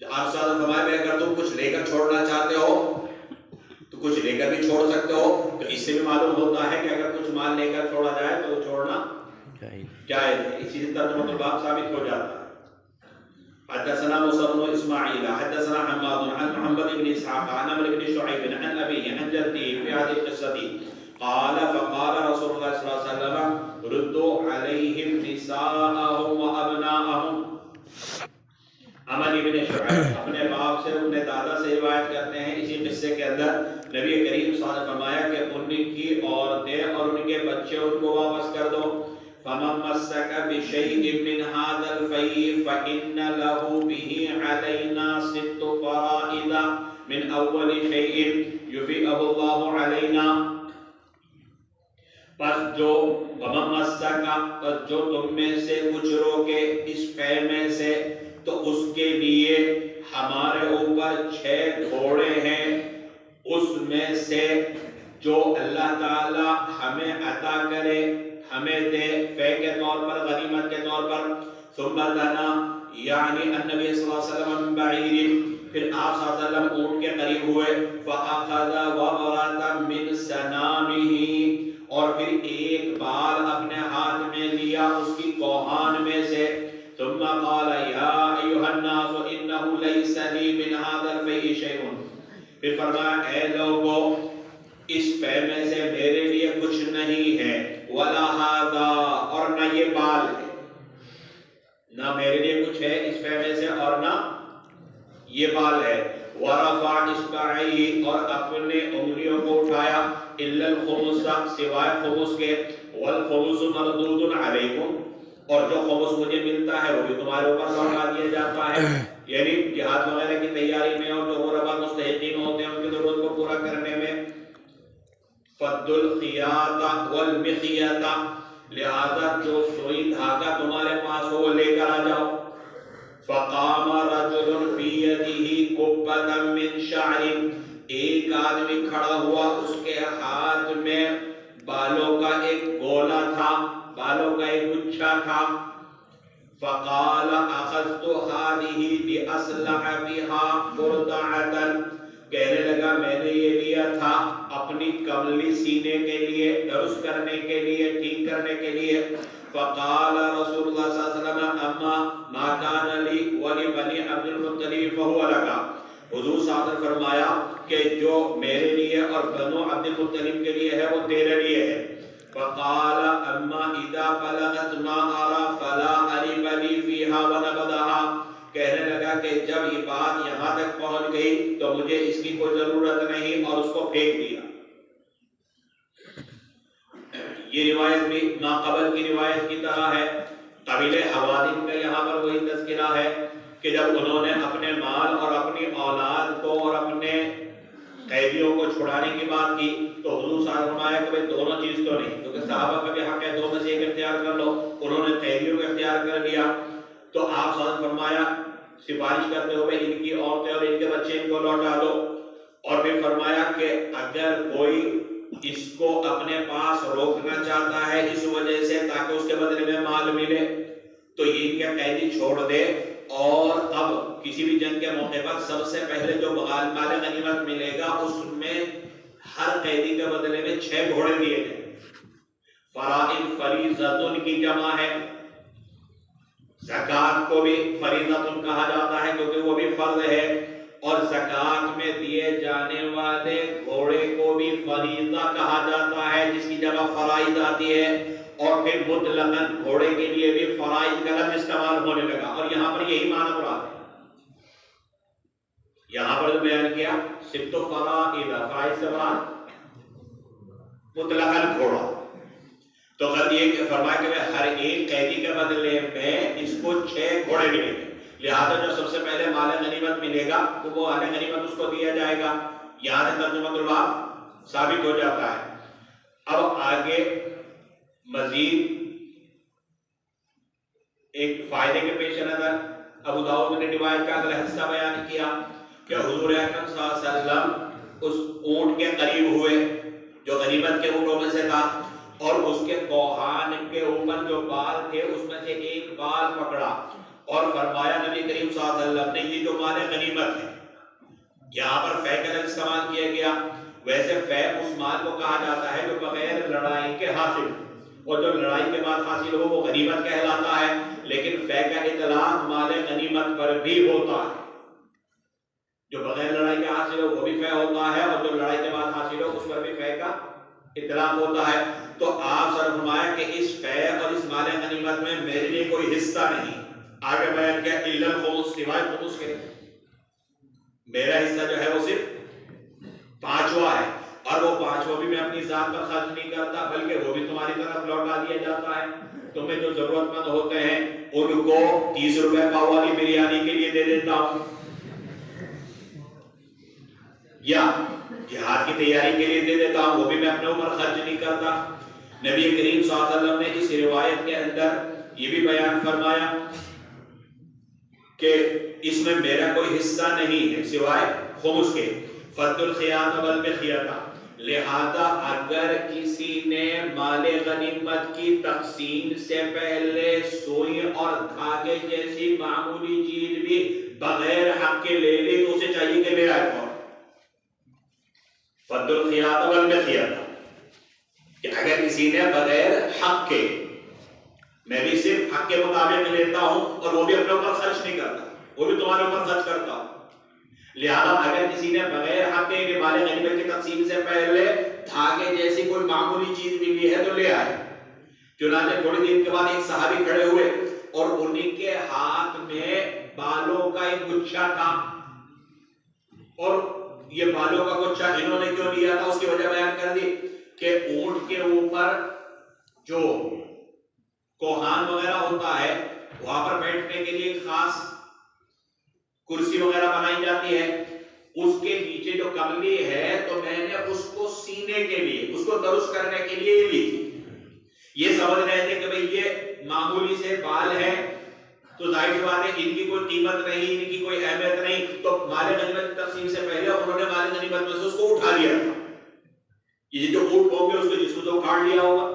آپ صلی اللہ علیہ وسلم فرمایا اگر تم کچھ لے کر چھوڑنا چاہتے ہو تو کچھ لے کر بھی چھوڑ سکتے ہو، تو اس سے بھی معلوم ہوتا ہے کہ اگر کچھ مال لے کر چھوڑا جائے تو وہ چھوڑنا جائز ہے، اسی سے ترجمہ الباب ثابت ہو جاتا ہے۔ حدثنا موسى بن اسماعيل حدثنا حماد عن محمد بن اسحاق عن عمرو بن شعيب عن ابيه عن جده في هذه القصه قال فقال رسول الله صلى الله عليه وسلم ردوا عليهم نساءهم وابناءهم۔ عمر بن شعیب اپنے باپ سے اپنے دادا سے روایت کرتے ہیں، اسی قصے کے اندر نبی کریم صلی اللہ علیہ وسلم نے فرمایا کہ ان کی عورتیں اور ان کے بچے ان کو واپس کر دو۔ فمن مسك بشيء من هذا الفيء فإن له به علينا 6 فرائض من أول شيء يفيئه الله علينا۔ پس جو ومن مسك پس جو تم میں سے کچھ روکے اس فے میں سے تو اس کے لیے ہمارے اوپر 6 گھوڑے ہیں، اس میں سے جو اللہ تعالی ہمیں عطا کرے، ہمیں دے، فے کے طور پر، غنیمت کے طور پر۔ ثم دنا یعنی النبی صلی اللہ علیہ وسلم من بعیر، پھر آپ صلی اللہ علیہ وسلم اونٹ کے قریب ہوئے، فاخذ وبرة من سنامه، اور پھر ایک بال اپنے ہاتھ میں لیا اس کی کوہان میں سے۔ ثم قال یا ایھا الناس انه ليس لي من هذا الفيء شيء، پھر فرمایا اے لوگو اس فے میں سے میرے لیے کچھ نہیں ہے، ولا هذا، اور نہ یہ بال ہے، نہ میرے لیے کچھ ہے اس فے میں سے اور نہ یہ بال ہے۔ ورفع اصبعیہ، اور اپنے انگلیوں کو اٹھایا، الا الخمس، سوائے خمس کے، والخمس مردود علیکم، اور جو خمس مجھے ملتا ہے وہ بھی تمہارے اوپر لوٹا دیا جاتا ہے۔ یعنی جہاد وغیرہ کی تیاری میں اور جو غربا مستحقین ہوتے ہیں ان کی ضرورت کو پورا کرنے میں، فد الخیاط والمخیط، لہذا جو سوئی دھاگا تمہارے پاس ہو وہ لے کر آ جاؤ۔ فقام رجل فی یدہ کبۃ من شعر، ایک آدمی کھڑا ہوا اس کے ہاتھ میں بالوں کا ایک گولا تھا، بالوں کا ایک گچھا تھا۔ فقال اخذت هذه لاصلح بها برضعة، کہنے لگا میں نے یہ لیا تھا اپنی کملی سینے کے لیے، درست کرنے کے لیے، ٹھیک کرنے کے لیے۔ فقال رسول اللہ صلی اللہ علیہ وسلم اما ما كان لي ولبني عبد المطلب فهو لك، حضور صلی اللہ علیہ وسلم فرمایا کہ جو میرے لیے اور بنو عبد المطلب کے لیے ہے وہ تیرے لیے ہے۔ فقال اما اذا بلغت ما ارى فلا اريب لي فيها ونبذها، کہنے لگا کہ جب یہ بات یہاں تک پہنچ گئی تو مجھے اس کی کوئی ضرورت نہیں اور اس کو پھینک دیا. یہ روایت بھی ماقبل کی روایت کی طرح ہے. قبیلہ حوازن کا یہاں پر وہی تذکرہ ہے کہ جب انہوں نے اپنے مال اور اپنی اولاد کو اور اپنے قیدیوں کو چھڑانے کی بات کی تو حضور صلی اللہ علیہ وسلم نے فرمایا کہ دونوں چیز تو نہیں، کیونکہ صحابہ کا بھی حق ہے دو میں سے ایک اختیار کر لو. انہوں نے قیدیوں کو اختیار کر لیا تو آپ صلی اللہ علیہ وسلم نے فرمایا سفارش کرتے ہوئے ان کی عورتیں اور ان کے بچے ان کو لوٹا دو. اور پھر فرمایا کہ اگر کوئی اس کو اپنے پاس روکنا چاہتا ہے اس وجہ سے تاکہ اس کے بدلے میں مال ملے تو یہ ان کے قیدی چھوڑ دے. اور اب کسی بھی جنگ کے موقع پر سب سے پہلے جو مال غنیمت ملے گا اس میں ہر قیدی کے بدلے میں 6 گھوڑے دیے جائیں. فرائض فریضۃ کی جمع ہے. زکات کو بھی فریضۃ کہا جاتا ہے کیونکہ وہ بھی فرض ہے، اور زکات میں دیے جانے والے گھوڑے کو بھی فریضہ کہا جاتا ہے جس کی جگہ فرائض آتی ہے. اور پھر مطلقاً گھوڑے کے لیے بھی فرائض کا لفظ استعمال ہونے لگا اور یہاں پر یہی معنی مراد ہے. یہاں پر جو بیان کیا ست فرائض سے مراد مطلقاً گھوڑا. تو اگر یہ فرمایا کہ ہر ایک قیدی کے بدلے میں اس کو 6 گھوڑے ملیں گے، لہذا جو سب سے پہلے مال غنیمت ملے گا تو وہ مال غنیمت اس کو دیا جائے گا. یہاں سے ترجمۃ الباب ثابت ہو جاتا ہے. اب آگے مزید ایک فائدے کے پیش نظر ابو داؤد نے روایت کا اگلا حصہ بیان کیا کہ حضور اکرم صلی اللہ علیہ وسلم اس اونٹ کے قریب ہوئے جو غنیمت کے اونٹوں میں سے تھا اور اس کے کوہان کے اوپر جو بال تھے اس میں سے ایک بال پکڑا اور فرمایا نبی کریم صلی اللہ علیہ وسلم نے یہ جو مال غنیمت ہے، یہاں پر فے کا لفظ استعمال کیا گیا. ویسے فے اس مال کو کہا جاتا ہے جو بغیر لڑائی کے حاصل اور جو لڑائی کے بعد حاصل ہو وہ غنیمت کہلاتا ہے. لیکن فے کا اطلاق مال غنیمت پر بھی ہوتا ہے. جو بغیر لڑائی کے حاصل ہو وہ بھی فے ہوتا ہے اور جو لڑائی کے بعد حاصل ہو اس پر بھی فے کا اطلاق ہوتا ہے. تو آپ سر فرمایا کہ اس فے اور اس مال غنیمت میں میرے لیے کوئی حصہ نہیں. آگے بیان کیا الا الخمس سوائے خمس کے، میرا حصہ جو ہے وہ صرف 5واں ہے اور وہ 5واں بھی میں اپنی ذات پر خرچ نہیں کرتا بلکہ وہ بھی تمہاری طرف لوٹا دیا جاتا ہے. تمہیں جو ضرورت مند ہوتے ہیں ان کو 30 روپے پاؤ والی بریانی کے لیے دے دیتا ہوں یا جہاد کی تیاری کے لیے دے دیتا ہوں، وہ بھی میں اپنے اوپر خرچ نہیں کرتا. نبی کریم صلی اللہ علیہ وسلم نے اس روایت کے اندر یہ بھی بیان فرمایا کہ اس میں میرا کوئی حصہ نہیں ہے سوائے خمس کے. فرد الخیاط والمخیطہ، لہذا اگر کسی نے مال غنیمت کی تقسیم سے پہلے سوئی اور دھاگے جیسی معمولی چیز بھی بغیر حق کے لے لی تو اسے چاہیے کہ میرا ہے. فرد الخیاط والمخیطہ کہ اگر کسی نے بغیر حق کے، میں بھی صرف حق کے مطابق لیتا ہوں اور وہ بھی اپنے اوپر خرچ نہیں کرتا، وہ بھی تمہارے اوپر خرچ کرتا ہوں. لہذا اگر کسی نے بغیر حق کے مال غنیمت کی تقسیم سے پہلے دھاگے جیسی کوئی معمولی چیز بھی لی ہے تو لے آئے. چنانچہ تھوڑی دیر کے بعد ایک صحابی کھڑے ہوئے اور انہیں کے ہاتھ میں بالوں کا ایک گچھا تھا اور یہ بالوں کا گچھا انہوں نے کیوں لیا تھا اس کی وجہ بیان کر دی کہ اونٹ کے اوپر جو کوہان وغیرہ ہوتا ہے وہاں پر بیٹھنے کے لیے ایک خاص کرسی وغیرہ بنائی جاتی ہے، اس کے نیچے جو کملی ہے تو میں نے اس کو سینے کے لیے، اس کو درست کرنے کے لیے لی تھی. یہ سمجھ رہے تھے کہ بھئی یہ معمولی سے بال ہے تو ظاہر سی بات ہے ان کی کوئی قیمت نہیں، ان کی کوئی اہمیت نہیں، تو مال غنیمت کی تقسیم سے پہلے انہوں نے مال غنیمت میں سے اس کو اٹھا لیا تھا. یہ جو اونٹ ہو گیا اس کو جسم سے اکھاڑ لیا ہوگا.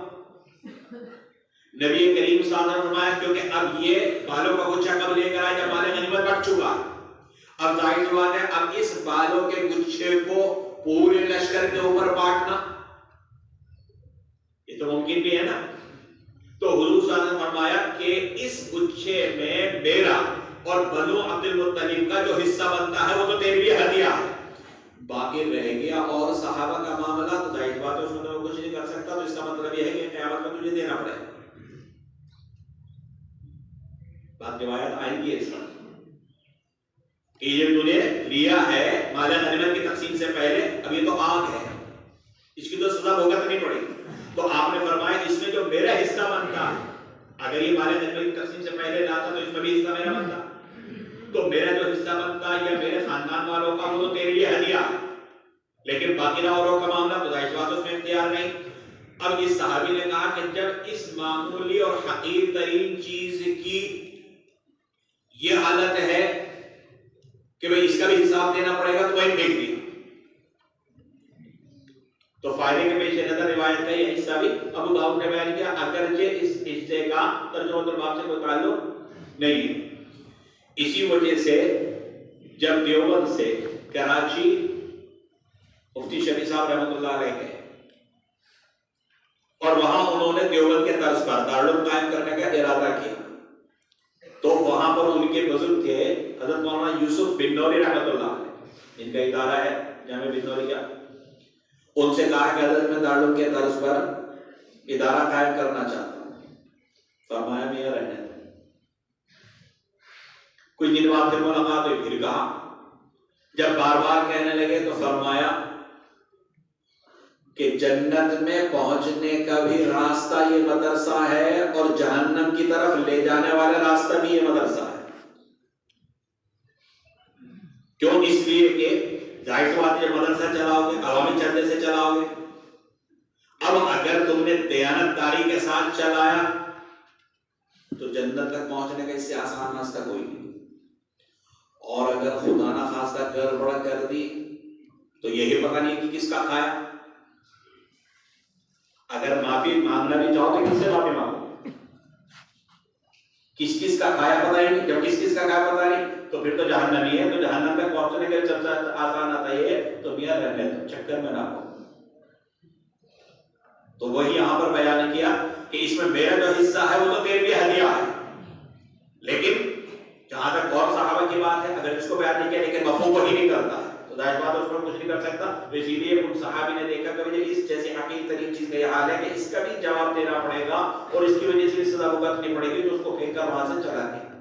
نبی کریم صلی اللہ علیہ وسلم فرمایا کیونکہ اب یہ بالوں کا گچھا کب لے کر آئے جب مال غنیمت بٹ چکا، اب ظاہر سی بات ہے اب اس بالوں کے گچھے کو پورے لشکر کے اوپر بانٹنا یہ تو ممکن بھی ہے نا. تو حضور صلی اللہ علیہ وسلم نے فرمایا کہ اس گچھے میں میرا اور بنو عبد المطلب کا جو حصہ بنتا ہے وہ تو تیرے لیے ہدیہ ہے، باقی رہ گیا اور صحابہ کا معاملہ تو ظاہر بات ہے اس میں تو کچھ نہیں کر سکتا. تو اس کا مطلب یہ ہے کہ قیامت میں تجھے دینا پڑے. بات روایت آئیں گی اس میں. کہ یہ تو نے لیا ہے مال غنیمت کی تقسیم سے پہلے، اب یہ تو آگ ہے، اس کی تو سزا بھگتنی پڑے گی. تو آپ نے فرمایا اس میں جو میرا حصہ بنتا ہے، اگر یہ مال غنیمت کی تقسیم سے پہلے لاتا تو اس میں بھی حصہ میرا بنتا، تو میرا جو حصہ بنتا یا میرے خاندان والوں کا وہ تو تیرے لیے ہدیہ ہے، لیکن باقی اوروں کا معاملہ تو ظاہر بات اس میں اختیار نہیں. اب اس صحابی نے کہا کہ جب اس معمولی اور حقیر ترین چیز کی یہ حالت ہے کہ بھئی اس کا بھی حساب دینا پڑے گا، تو وہی پھینک دیا. تو فائدے کے پیش نظر روایت کا یہ حصہ بھی ابو داؤد نے بیان کیا، اگرچہ اس حصے کا ترجمہ الباب سے کوئی تعلق نہیں ہے. اسی وجہ سے جب دیوبند سے کراچی مفتی شفیع صاحب رحمۃ اللہ علیہ گئے اور وہاں انہوں نے دیوبند کے طرز پر دارالعلوم قائم کرنے کا ارادہ کیا، تو وہاں پر ان کے بزرگ تھے حضرت مولانا یوسف بن نوری رحمۃ اللہ علیہ، ان کا ادارہ ہے جامع بن نوری کا. ان سے کہا کہ حضرت میں دارالعلوم کے طرز پر ادارہ قائم کرنا چاہتا ہوں. فرمایا میاں رہنے دیں. کچھ دن بعد پھر ملاقات ہوئی، پھر کہا. جب بار بار کہنے لگے تو فرمایا کہ جنت میں پہنچنے کا بھی راستہ یہ مدرسہ ہے اور جہنم کی طرف لے جانے والا راستہ بھی یہ مدرسہ ہے. کیوں؟ اس لیے کہ ظاہر سی بات ہے، جب مدرسہ چلاؤ گے عوامی چندے سے چلاؤ گے. اب اگر تم نے دیانت داری کے ساتھ چلایا تو جنت تک پہنچنے کا اس سے آسان راستہ کوئی نہیں. اور اگر خدا نہ خواستہ گڑبڑ کر دی تو یہی پتہ نہیں کہ کس کا کھایا. اگر معافی مانگنا بھی چاہو تو کس سے معافی مانگو؟ کس کس کا کھایا پتہ ہی نہیں. جب کس کس کا کھایا پتہ نہیں تو پھر تو جہنمی ہے. تو جہنم تک پہنچنے کا سب سے آسان آتا ہے تو میاں رہنے دو، چکر میں نہ پڑو. تو وہی یہاں پر بیان کیا کہ اس میں میرا جو حصہ ہے وہ تو تیرے لیے ہدیہ ہے، لیکن جہاں تک اور صحابہ کی بات ہے، اگر اس کو بیان نہیں کیا لیکن مفہوم وہی نہیں کرتا ہے تو ظاہر بات ہے اس پر کچھ نہیں کر سکتا. تو اسی لیے ان صحابی نے دیکھا کہ اس جیسی حقیقی ترین چیز کا یہ حال ہے کہ اس کا بھی جواب دینا پڑے گا اور اس کی وجہ سے سزا بھگتنی پڑے گی، جو اس کو پھینک کر وہاں سے چلا گیا.